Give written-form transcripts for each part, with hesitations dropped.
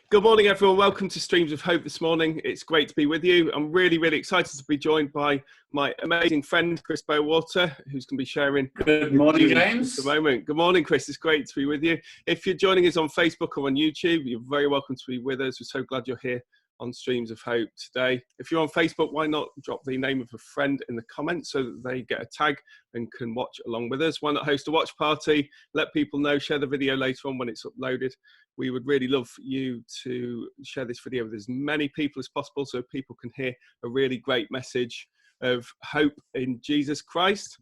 Good morning, everyone. Welcome to Streams of Hope this morning. It's great to be with you. I'm really excited to be joined by my amazing friend, Chris Bowater, who's going to be sharing. Good morning, James. At the moment. Good morning, Chris. It's great to be with you. If you're joining us on Facebook or on YouTube, you're very welcome to be with us. We're so glad you're here on Streams of Hope today. If you're on Facebook, why not drop the name of a friend in the comments so that they get a tag and can watch along with us? Why not host a watch party? Let people know, share the video later on when it's uploaded. We would really love you to share this video with as many people as possible so people can hear a really great message of hope in Jesus Christ.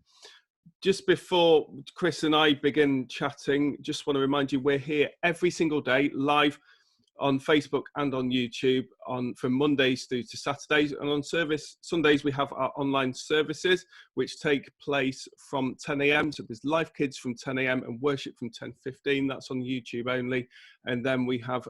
Just before Chris and I begin chatting, just want to remind you we're here every single day live on Facebook and on YouTube from Mondays through to Saturdays, and on Sundays we have our online services which take place from 10 a.m. So there's Live Kids from 10 a.m. and worship from 10:15. That's on YouTube only, and then we have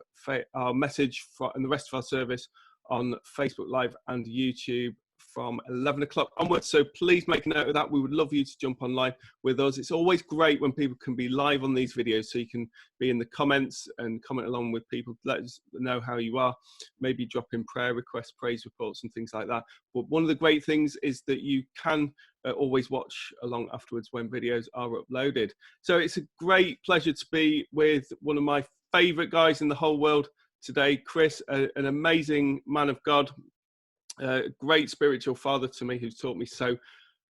our message and the rest of our service on Facebook Live and YouTube from 11 o'clock onwards. So please make a note of that. We would love you to jump online with us. It's always great when people can be live on these videos, so you can be in the comments and comment along with people. Let us know how you are. Maybe drop in prayer requests, praise reports and things like that. But one of the great things is that you can always watch along afterwards when videos are uploaded. So it's a great pleasure to be with one of my favorite guys in the whole world today, Chris, an amazing man of God. Great spiritual father to me who's taught me so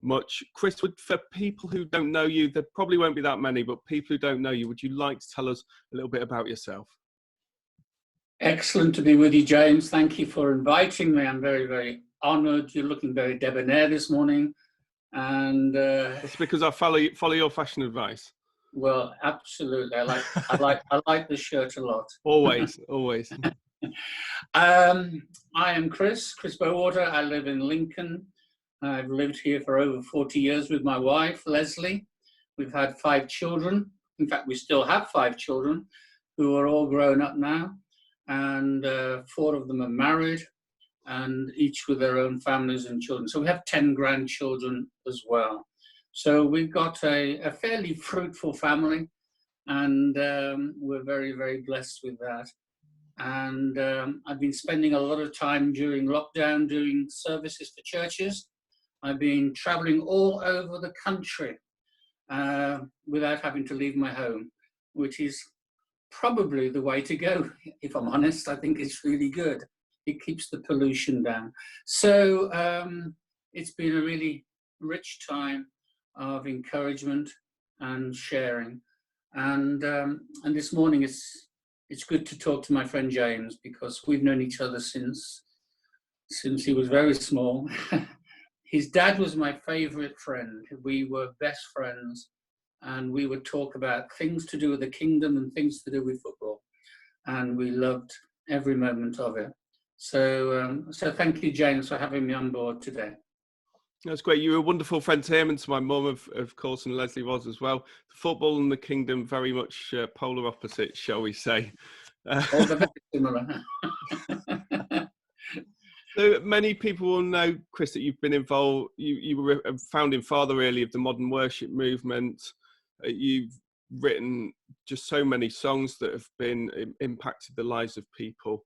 much. Chris, for people who don't know you, there probably won't be that many, but people who don't know you, would you like to tell us a little bit about yourself? Excellent to be with you, James. Thank you for inviting me. I'm very honoured. You're looking very debonair this morning, and that's because I follow your fashion advice. Well, absolutely. I like the shirt a lot. Always. I am Chris Bowater. I live in Lincoln. I've lived here for over 40 years with my wife, Leslie. We've had 5 children. In fact, we still have 5 children who are all grown up now, and 4 of them are married, and each with their own families and children. So we have 10 grandchildren as well. So we've got a fairly fruitful family, and we're very blessed with that. And I've been spending a lot of time during lockdown doing services for churches. I've been traveling all over the country without having to leave my home, which is probably the way to go, if I'm honest. I think it's really good. It keeps the pollution down. So it's been a really rich time of encouragement and sharing. And this morning it's good to talk to my friend James, because we've known each other since he was very small. His dad was my favorite friend. We were best friends, and we would talk about things to do with the kingdom and things to do with football, and we loved every moment of it. So thank you, James, for having me on board today. That's great. You were a wonderful friend to him and to my mum, of course, and Leslie was as well. The football and the kingdom, very much polar opposites, shall we say. All the very similar. So many people will know, Chris, that you've been involved. You were a founding father, really, of the modern worship movement. You've written just so many songs that have been impacted the lives of people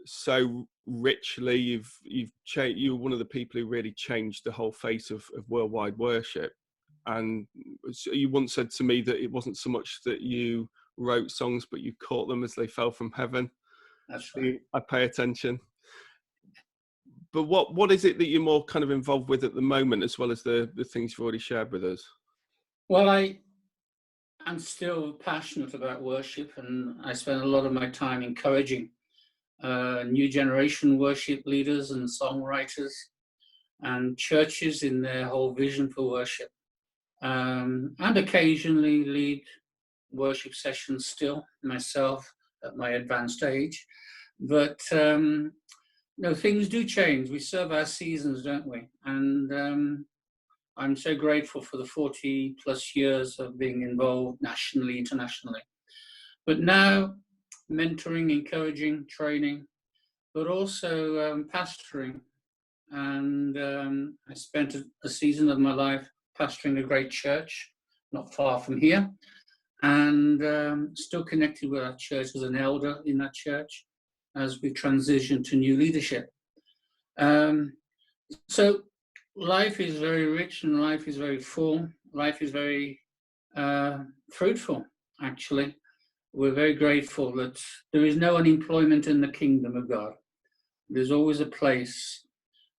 so richly. You were one of the people who really changed the whole face of worldwide worship. And you once said to me that it wasn't so much that you wrote songs, but you caught them as they fell from heaven. That's right. I pay attention. But what is it that you're more kind of involved with at the moment, as well as the things you've already shared with us? Well, I'm still passionate about worship, and I spend a lot of my time encouraging new generation worship leaders and songwriters and churches in their whole vision for worship, and occasionally lead worship sessions still myself at my advanced age. But no, things do change. We serve our seasons, don't we? And I'm so grateful for the 40 plus years of being involved nationally, internationally. But now, mentoring, encouraging, training, but also pastoring. And I spent a season of my life pastoring a great church not far from here. and still connected with our church as an elder in that church as we transition to new leadership. So life is very rich and life is very full. Life is very fruitful, actually. We're very grateful that there is no unemployment in the kingdom of God. There's always a place.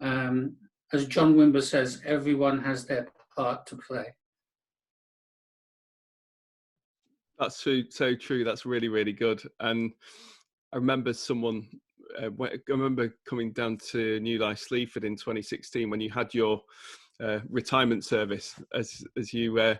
As John Wimber says, everyone has their part to play. That's true, so true. That's really, really good. And I remember I remember coming down to New Life Sleaford in 2016 when you had your retirement service, as you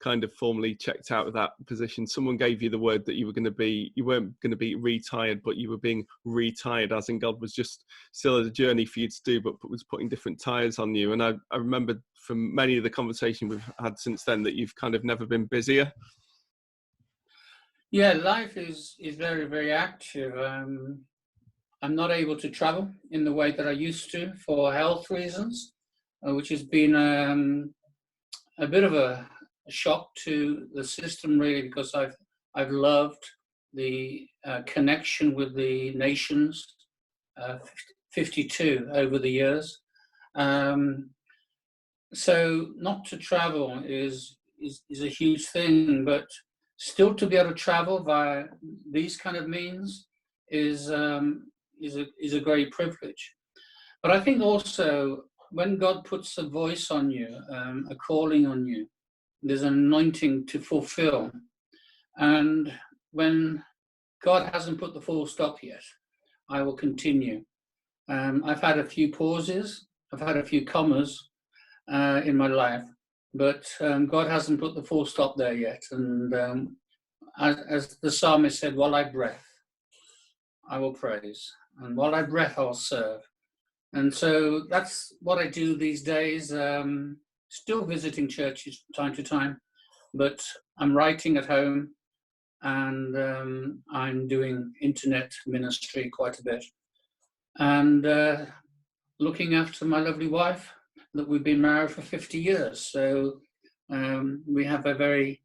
kind of formally checked out of that position. Someone gave you the word that you weren't going to be retired, but you were being retired, as in God was just still a journey for you to do, but was putting different tires on you. And I remember from many of the conversations we've had since then that you've kind of never been busier. Yeah, life is very, very active. I'm not able to travel in the way that I used to for health reasons, which has been a bit of a shock to the system, really, because I've loved the connection with the nations, 52 over the years. So not to travel is a huge thing, but still to be able to travel via these kind of means is a great privilege. But I think also when God puts a voice on you, a calling on you, there's an anointing to fulfill. And when God hasn't put the full stop yet, I will continue. I've had a few pauses, I've had a few commas in my life, but God hasn't put the full stop there yet. And as the psalmist said, while I breath, I will praise. And while I breath, I'll serve. And so that's what I do these days. Still visiting churches from time to time, but I'm writing at home and I'm doing internet ministry quite a bit. And looking after my lovely wife that we've been married for 50 years. So we have a very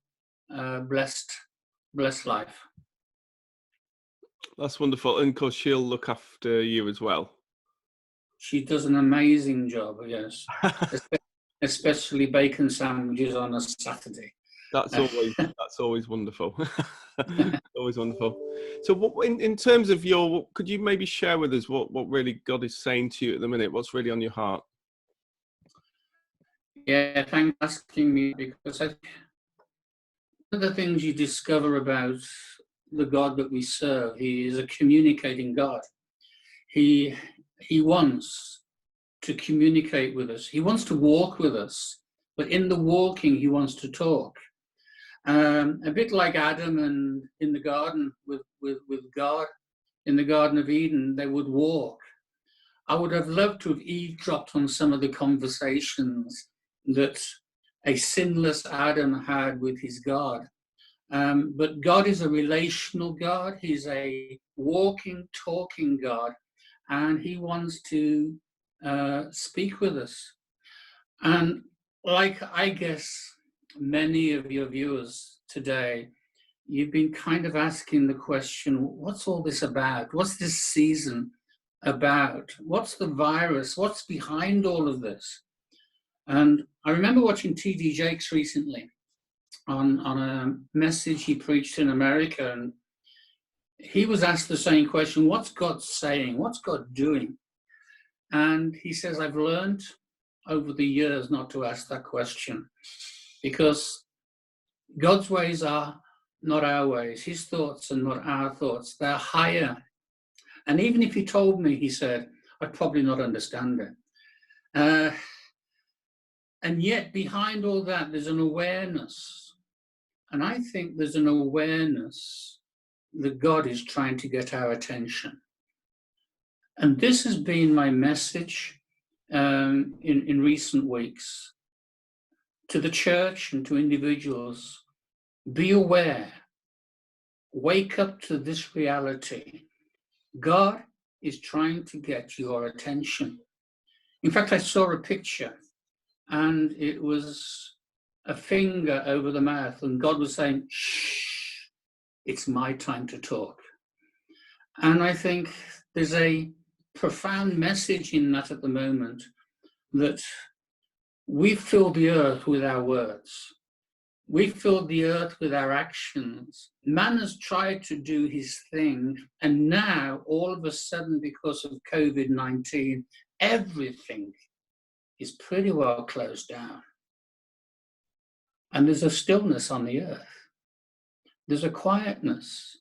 blessed life. That's wonderful. And of course, she'll look after you as well. She does an amazing job, yes. Especially bacon sandwiches on a Saturday. That's always wonderful. Always wonderful. So what, in terms of could you maybe share with us what really God is saying to you at the minute? What's really on your heart? Yeah, thanks for asking me, because one of the things you discover about the God that we serve, he is a communicating God. He wants to communicate with us. He wants to walk with us, but in the walking, he wants to talk. A bit like Adam and in the garden with God, in the Garden of Eden, they would walk. I would have loved to have eavesdropped on some of the conversations that a sinless Adam had with his God. But God is a relational God. He's a walking, talking God, and he wants to speak with us. And like, I guess, many of your viewers today, you've been kind of asking the question, what's all this about? What's this season about? What's the virus? What's behind all of this? And I remember watching T.D. Jakes recently on a message he preached in America, and he was asked the same question, what's God saying? What's God doing? And he says, I've learned over the years not to ask that question, because God's ways are not our ways. His thoughts are not our thoughts. They're higher. And even if he told me, he said, I'd probably not understand it. And yet behind all that, there's an awareness. And I think there's an awareness that God is trying to get our attention. And this has been my message in recent weeks to the church and to individuals. Be aware. Wake up to this reality. God is trying to get your attention. In fact, I saw a picture, and it was a finger over the mouth, and God was saying, shh. it's my time to talk. And I think there's a profound message in that at the moment, that we fill the earth with our words. We fill the earth with our actions. Man has tried to do his thing, and now, all of a sudden, because of COVID-19, everything is pretty well closed down. And there's a stillness on the earth. There's a quietness.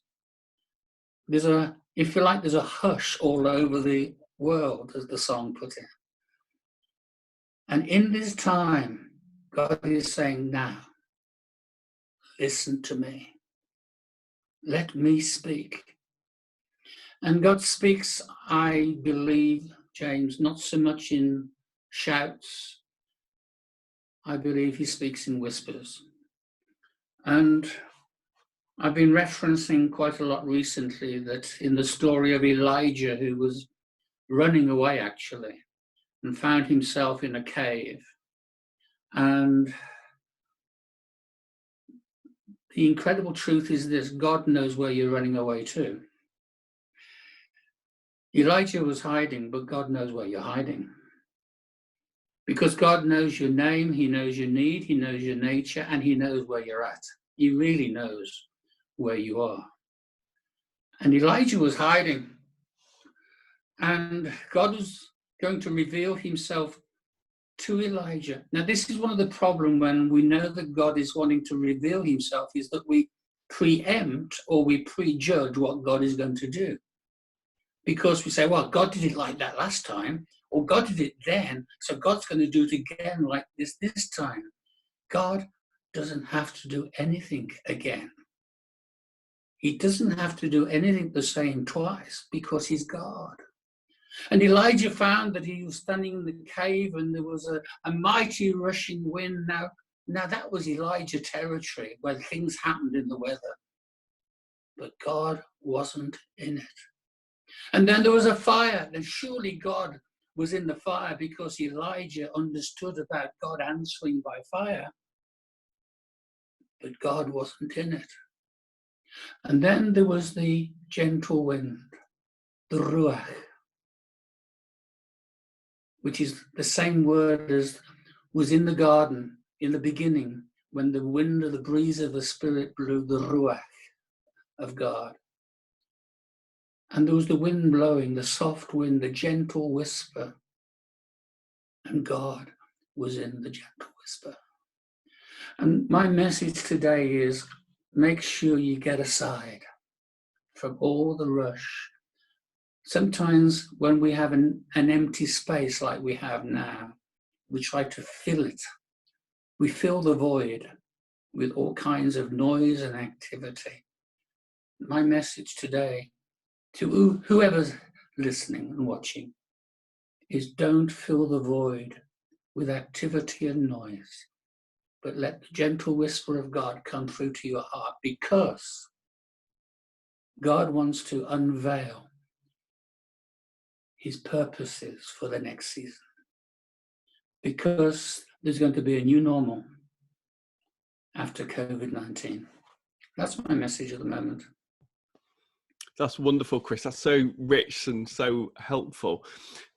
There's a, if you like, there's a hush all over the world, as the song put it. And in this time, God is saying, now, listen to me. Let me speak. And God speaks, I believe, James, not so much in shouts. I believe he speaks in whispers. And I've been referencing quite a lot recently that in the story of Elijah, who was running away actually, and found himself in a cave. And the incredible truth is this: God knows where you're running away to. Elijah was hiding, but God knows where you're hiding. Because God knows your name, he knows your need, he knows your nature, and he knows where you're at. He really knows where you are. And Elijah was hiding. And God was going to reveal himself to Elijah. Now, this is one of the problems when we know that God is wanting to reveal himself, is that we preempt or we prejudge what God is going to do. Because we say, well, God did it like that last time, or God did it then, so God's going to do it again like this time. God doesn't have to do anything again. He doesn't have to do anything the same twice, because he's God. And Elijah found that he was standing in the cave and there was a mighty rushing wind. Now that was Elijah territory, where things happened in the weather. But God wasn't in it. And then there was a fire, and surely God was in the fire, because Elijah understood about God answering by fire. But God wasn't in it. And then there was the gentle wind, the ruach, which is the same word as was in the garden in the beginning, when the wind of the breeze of the Spirit blew, the ruach of God. And there was the wind blowing, the soft wind, the gentle whisper. And God was in the gentle whisper. And my message today is, make sure you get aside from all the rush. Sometimes when we have an empty space like we have now, we try to fill it. We fill the void with all kinds of noise and activity. My message today to whoever's listening and watching is, don't fill the void with activity and noise, but let the gentle whisper of God come through to your heart, because God wants to unveil his purposes for the next season. Because there's going to be a new normal after COVID-19. That's my message at the moment. That's wonderful, Chris. That's so rich and so helpful.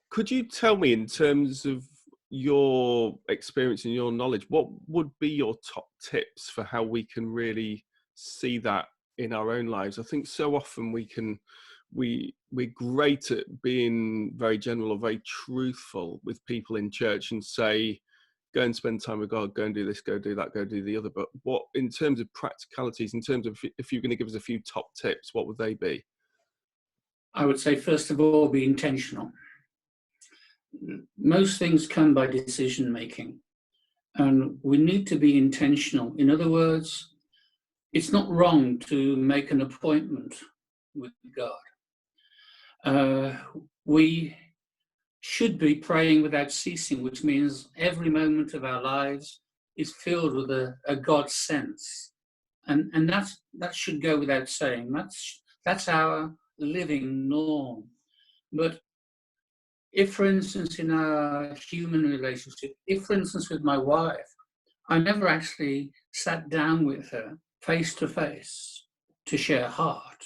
Could you tell me, in terms of your experience and your knowledge, what would be your top tips for how we can really see that in our own lives? I think so often we're great at being very general or very truthful with people in church and say, go and spend time with God, go and do this, go do that, go do the other. But what, in terms of practicalities, in terms of if you're going to give us a few top tips, what would they be? I would say, first of all, be intentional. Most things come by decision making, and we need to be intentional. In other words, it's not wrong to make an appointment with God. We should be praying without ceasing, which means every moment of our lives is filled with a God sense. And that should go without saying. That's our living norm. But if, for instance, in our human relationship, if, for instance, with my wife, I never actually sat down with her face to face to share heart,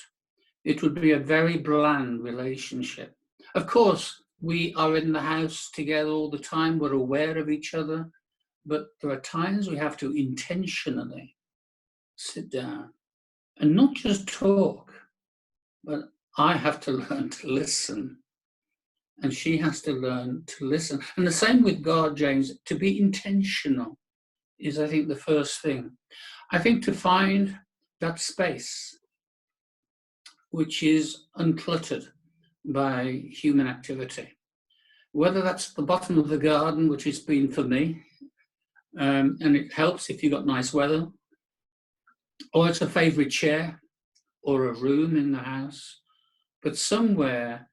it would be a very bland relationship. Of course, we are in the house together all the time, we're aware of each other, but there are times we have to intentionally sit down and not just talk, but I have to learn to listen, and she has to learn to listen. And the same with God, James. To be intentional is, I think, the first thing. I think to find that space which is uncluttered by human activity, whether that's the bottom of the garden, which it's been for me, and it helps if you've got nice weather, or it's a favourite chair or a room in the house, but somewhere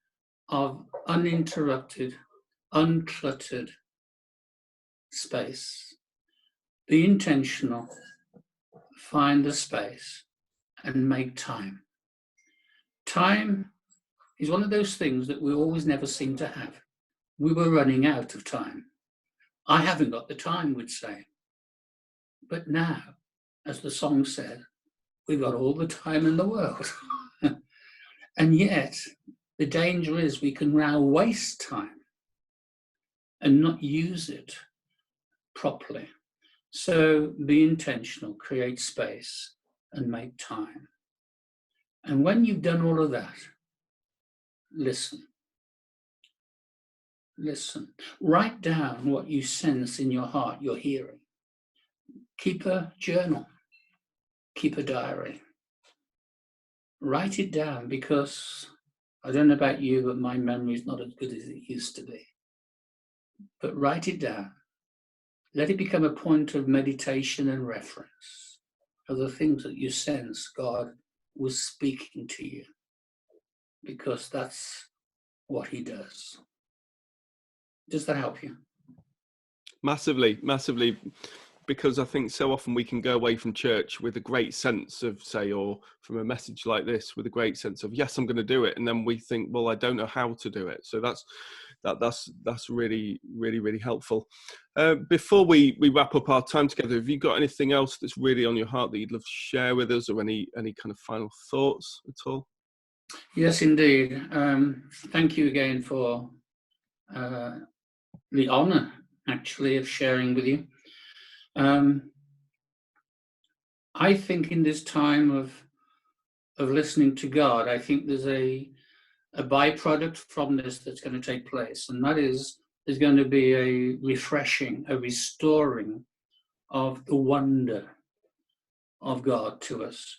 of uninterrupted, uncluttered space. Be intentional, find the space, and make time. Time is one of those things that we always never seem to have. We were running out of time. I haven't got the time, we'd say. But now, as the song said, we've got all the time in the world. And yet, the danger is we can now waste time and not use it properly. So be intentional, create space, and make time. And when you've done all of that, listen. Listen. Write down what you sense in your heart, you're hearing. Keep a journal. Keep a diary. Write it down, because I don't know about you, but my memory is not as good as it used to be. But write it down. Let it become a point of meditation and reference of the things that you sense God was speaking to you, because that's what he does. Does that help you? Massively, massively, because I think so often we can go away from church with a great sense of, say, or from a message like this with a great sense of, yes, I'm going to do it, and then we think, well, I don't know how to do it. So that's really, really, really helpful. Before we wrap up our time together, have you got anything else that's really on your heart that you'd love to share with us, or any kind of final thoughts at all? Yes, indeed. Thank you again for the honour, actually, of sharing with you. I think in this time of listening to God, I think there's a byproduct from this that's going to take place, and that is there's going to be a refreshing, a restoring of the wonder of God to us.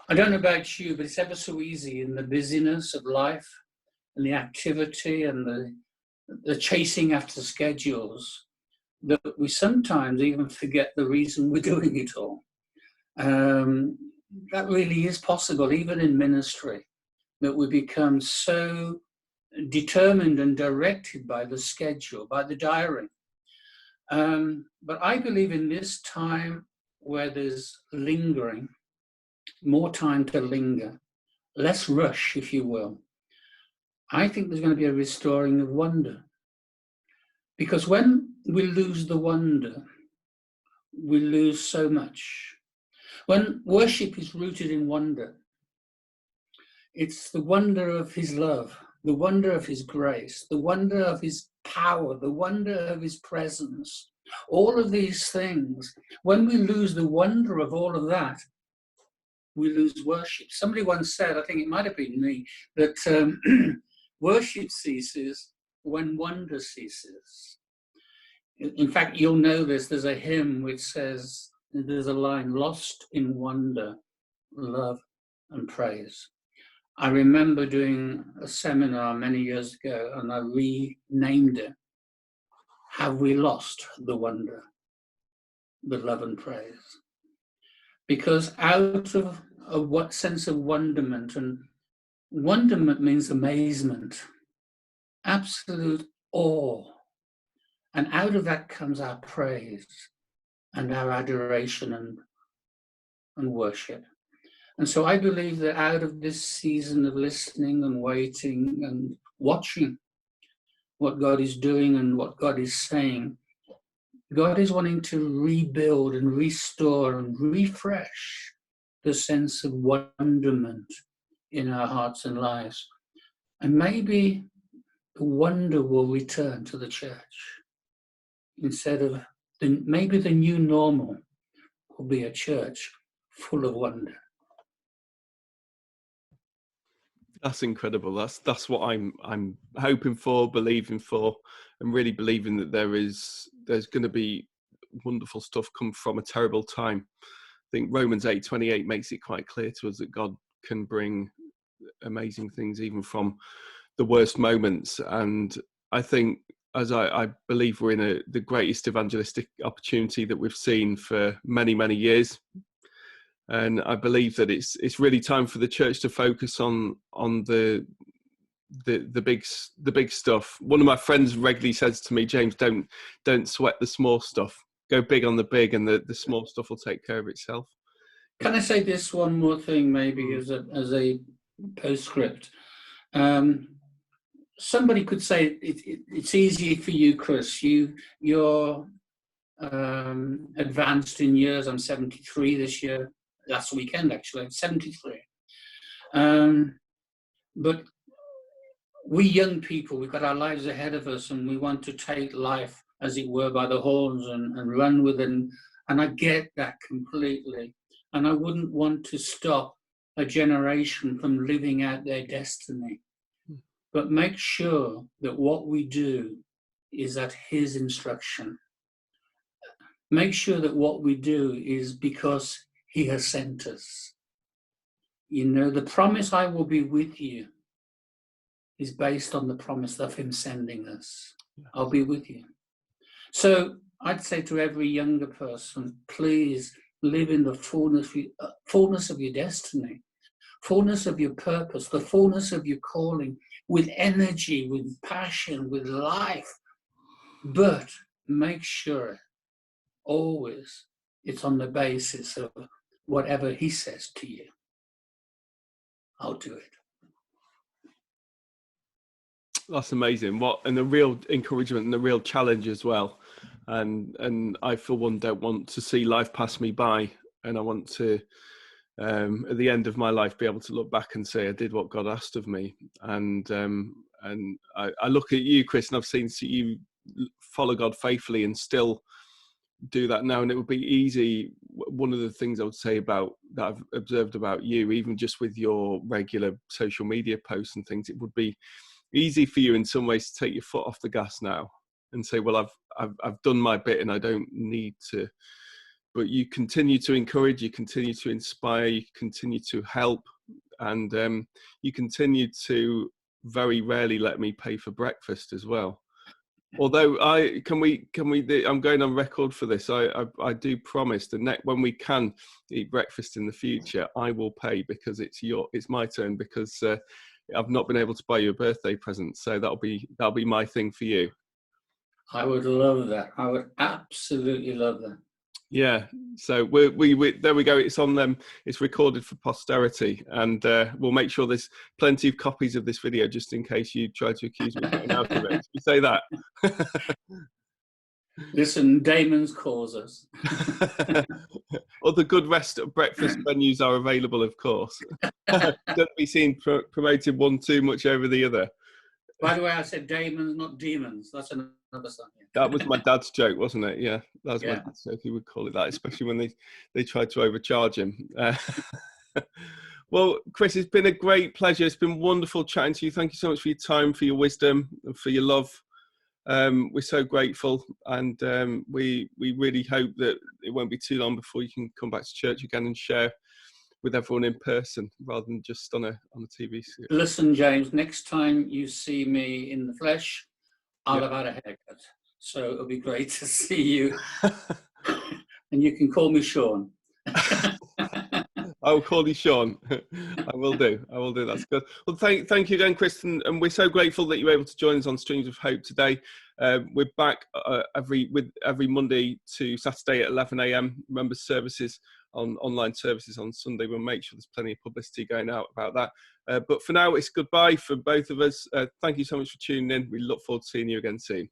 I don't know about you, but it's ever so easy in the busyness of life and the activity and the chasing after schedules that we sometimes even forget the reason we're doing it all. That really is possible, even in ministry, that we become so determined and directed by the schedule, by the diary. But I believe in this time where there's lingering, more time to linger, less rush, if you will, I think there's going to be a restoring of wonder. Because when we lose the wonder, we lose so much. When worship is rooted in wonder, it's the wonder of his love, the wonder of his grace, the wonder of his power, the wonder of his presence, all of these things. When we lose the wonder of all of that, we lose worship. Somebody once said, I think it might have been me, that worship ceases when wonder ceases. In fact, you'll know this, there's a hymn which says, there's a line, lost in wonder, love and praise. I remember doing a seminar many years ago, and I renamed it, Have We Lost the Wonder, the Love and Praise? Because out of what sense of wonderment, and wonderment means amazement, absolute awe, and out of that comes our praise and our adoration and worship. And so I believe that out of this season of listening and waiting and watching what God is doing and what God is saying, God is wanting to rebuild and restore and refresh the sense of wonderment in our hearts and lives. And maybe the wonder will return to the church. Instead of, maybe the new normal will be a church full of wonder. That's incredible. That's what I'm hoping for, believing for, and really believing that there's going to be wonderful stuff come from a terrible time. I think Romans 8:28 makes it quite clear to us that God can bring amazing things even from the worst moments. And I think, as I believe, we're in the greatest evangelistic opportunity that we've seen for many, many years. And I believe that it's really time for the church to focus on the big stuff. One of my friends regularly says to me, James, don't sweat the small stuff. Go big on the big, and the small stuff will take care of itself. Can I say this one more thing, maybe as a postscript? Somebody could say it's easy for you, Chris. You're advanced in years. I'm 73 this year. Last weekend, actually, I'm 73. But we young people, we've got our lives ahead of us, and we want to take life, as it were, by the horns and run with it. And I get that completely. And I wouldn't want to stop a generation from living out their destiny. But make sure that what we do is at His instruction. Make sure that what we do is because He has sent us. You know, the promise, I will be with you, is based on the promise of Him sending us. I'll be with you. So I'd say to every younger person, please live in the fullness of your destiny, fullness of your purpose, the fullness of your calling, with energy, with passion, with life. But make sure always it's on the basis of whatever He says to you. I'll do it. That's amazing. And the real encouragement and the real challenge as well. And I, for one, don't want to see life pass me by. And I want to, at the end of my life, be able to look back and say I did what God asked of me. And I look at you, Chris, and I've seen you follow God faithfully and still do that now. And it would be easy. One of the things I would say about that I've observed about you, even just with your regular social media posts and things, it would be easy for you in some ways to take your foot off the gas now and say, well, I've done my bit and I don't need to. But you continue to encourage, you continue to inspire, you continue to help, and you continue to very rarely let me pay for breakfast as well. Although I'm going on record for this. I do promise when we can eat breakfast in the future, I will pay, because it's my turn, because I've not been able to buy you a birthday present. So that'll be my thing for you. I would love that. I would absolutely love that. Yeah, so we there we go. It's on them. It's recorded for posterity, and we'll make sure there's plenty of copies of this video just in case you try to accuse me of getting out of it. You say that. Listen, Damon's calls us. Other good breakfast menus are available, of course. Don't be seen promoted one too much over the other. By the way, I said Damon's, not demons. That's another song. That was my dad's joke, wasn't it? Yeah, that was my dad's joke. He would call it that, especially when they tried to overcharge him. Well, Chris, it's been a great pleasure. It's been wonderful chatting to you. Thank you so much for your time, for your wisdom, and for your love. We're so grateful, and we really hope that it won't be too long before you can come back to church again and share with everyone in person rather than just on a TV screen. Listen, James, next time you see me in the flesh, I'll have had a haircut. So it'll be great to see you. And you can call me Sean. I'll call you Sean. I will do. That's good. Well, thank you again, Chris. And we're so grateful that you were able to join us on Streams of Hope today. We're back every Monday to Saturday at 11 a.m. Remember, services on online services on Sunday. We'll make sure there's plenty of publicity going out about that. But for now, it's goodbye for both of us. Thank you so much for tuning in. We look forward to seeing you again soon.